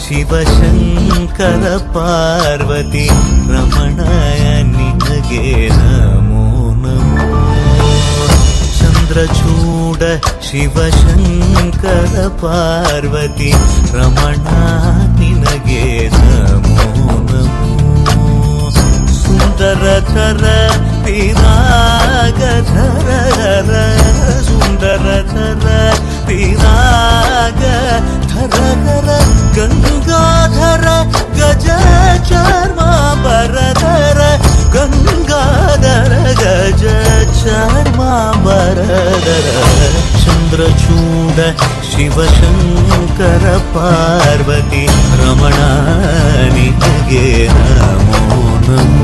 ಶಿವಶಂಕರ ಪಾರ್ವತಿ ರಮಣ ನಿನಗೆ ನಮೋ ನಮೋ. ಚಂದ್ರಚೂಡ ಶಿವಶಂಕರ ಪಾರ್ವತಿ ರಮಣ ನಿನಗೆ ನಮೋ ನಮೋ. ಸುಂದರಧರ ವಿರಾಗಧರ ಸುಂದರಧರ ವಿರಾಗ ಧರ ಗಂಗಾಧರ ಗಜ ಚರ್ಮಾಂಬರಧರ ಗಂಗಾಧರ ಗಜ ಚರ್ಮಾಂಬರಧರ. ಚಂದ್ರಚೂಡ ಶಿವಶಂಕರ ಪಾರ್ವತಿ ರಮಣ ನಿನಗೆ ನಮೋ ನಮೋ.